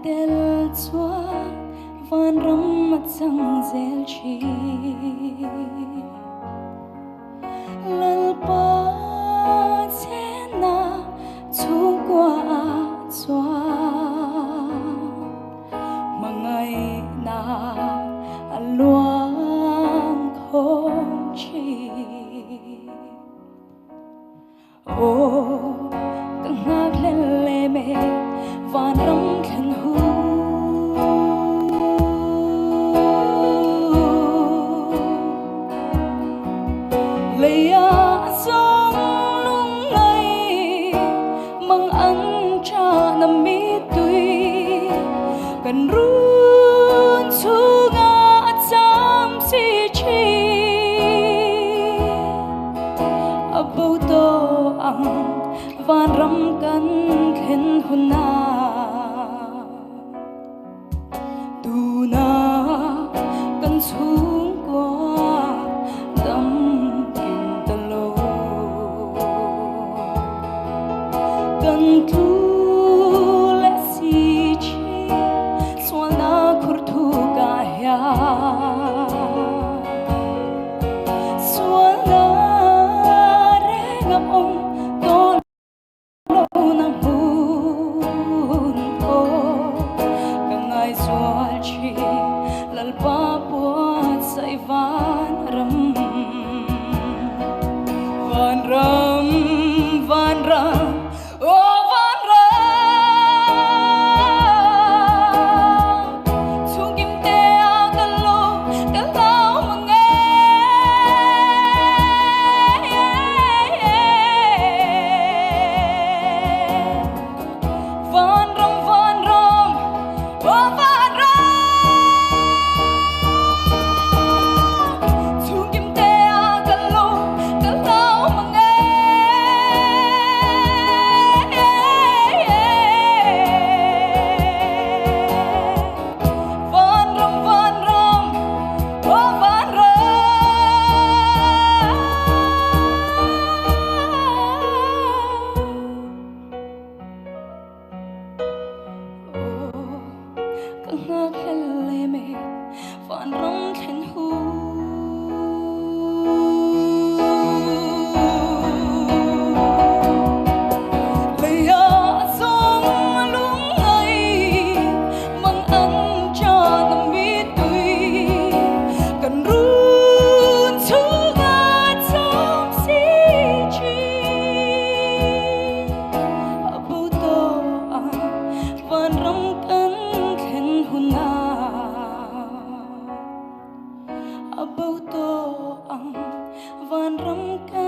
tel chua van ram mat sang zel chi lal pa chena chu qua chua mangai na luang khom chi ô căng ngạc lên lệ mê van ram khen hu lệ sông lung lay mang ăn cha nằm mi tui cần run chu ngã chăm si chi abau to ang van ram kan khen huna tu na kan chung qua dam kin talo kan tu le si chi swana kurtu ka ya swana renga om lalpa puat say van ram oh van ram sungkim te agalo kalau mange van ram oh van ram ngạc lên lệ mê van ram khen hu lệ sông lung lay mang ăn cha nằm mi tui cần run chu ngã chăm si chi abau to van ram abau to ang van ram ka